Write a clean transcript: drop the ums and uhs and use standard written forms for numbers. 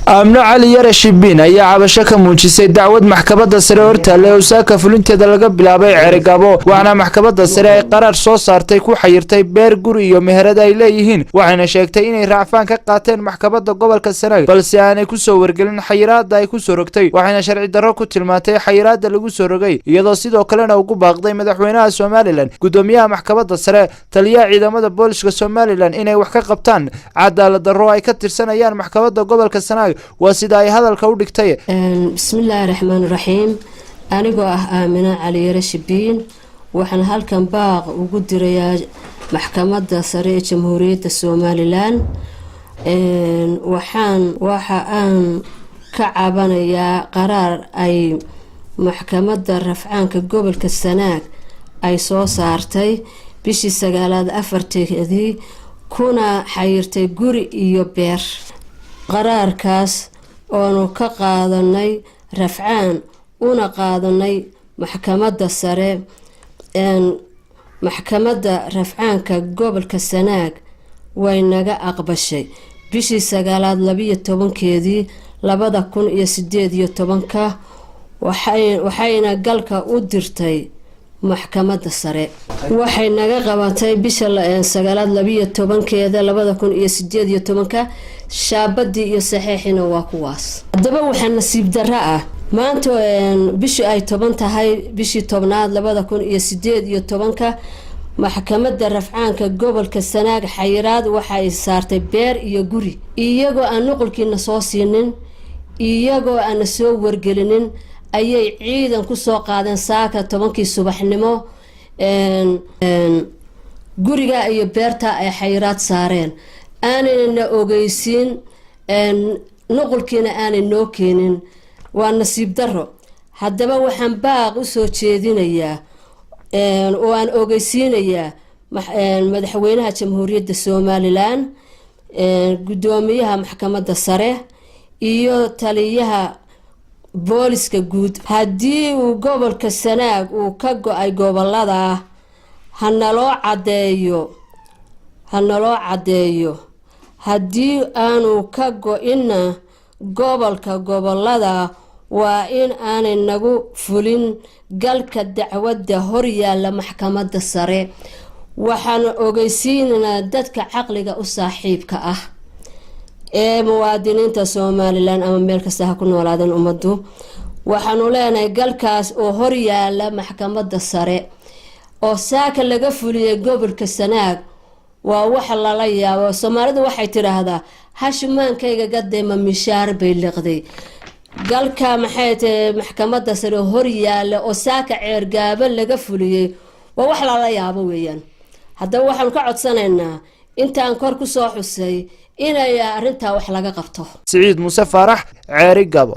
amno cali yare shibin ayaa cabasho ka muujisay dacwad maxkamadda sare hortaale oo saaka fulinteeda laga bilaabay Cerigabo waxaana maxkamadda sare ay qaraar soo saartay ku xayirtay beer guri iyo meherad ay leeyihiin waxayna sheegtay inay raacfaan ka qaateen maxkamadda gobolka Sanaag balse aanay ku soo wargelin xayiraadda ay ku soo rogtay waxayna sharci darro ku tilmaantay xayiraadda lagu soo rogay iyadoo sidoo kalena ugu baaqday madaxweynaha Soomaaliland gudoomiyaha maxkamadda sare taliyaha ciidamada booliska Soomaaliland inay wax ka qabtaan cadaalad darro ay ka tirsanayaan maxkamadda gobolka Sanaag وسيدا أي هذا الكود كتير. بسم الله الرحمن الرحيم. أنا جو آمنة علي رشبين وحن هالكم باغ وجود ريا محكمة سرية جمهورية الصوماليلان وحان كعبنا يا قرار أي محكمة الرفعان كقبل كالسناك أي صارتي بشي سجالات أفرتي ذي كنا حيرتي جوري يبير قرار كاس أنو كقاضني رفعان ونقاضني محكمة السري إن محكمة رفعان كقبل كالسناك وينجا أقبشي بشي سجالات لبية طبن كذي لبدا كون يسديد يطبنكا وحين قالك ودرتي محكمة السري وحين قبتي بش سجالات لبية طبن كذا لبدا كون يسديد يطبنكا شابدي يصحيحنا وقواس دبا وحنا نصيب دراء ما انتو بشي اي طبنتا هاي بشي طبناد لبدا كون يسديد يطبنكا محكمة رفعانك قبل كالسناق حيراد وحاي سارتي بير iyo guri iyagoo aan nuqulkiina soo siinin iyagoo aan soo wargelinin ayay ciidan ku soo qaadeen saaka 10kii subaxnimo guriga iyo beerta ay xayiraad saareen aanayna ogeysiin nuqulkiina aanay noo keenin waa nasiib darro haddaba waxaan baaq u soo jeedinayaa oo aan ogeysiinayaa madaxweynaha jamhuuriyadda Soomaaliland gudoomiyaha maxkamadda sare iyo taliyaha booliska guud haddii uu gobolka Sanaag uu ka go'ay gobolada hanaloo cadeeyo haddii aanu ka go'ina gobolada waa in aanay nagu fulin galka dacwadda hor yaalla maxkamadda sare waxaan ogeysiinaa dadka caqliga u saaxiibka ah ee muwaadiniinta Soomaaliland ama meel kasta ha ku noolaadeen ummaddu waxaanu leenahay galkaas oo hor yaalla maxkamadda sare oo saaka laga fuliyay gobolka Sanaag waa wax lala yaabo Soomaalidu waxay tiraahdaa hashimaankayga gadeema mishaar bay liqday galka maxay tahay maxkamadda sare hor yaalla oo saaka Cerigabo laga fuliyay waa wax lala yaabo weeyaan haddaba waxaan ka codsanaynaa intaan kor ku soo xusay inay arinta wax laga qabto Saciid Muuse Farax Cerigabo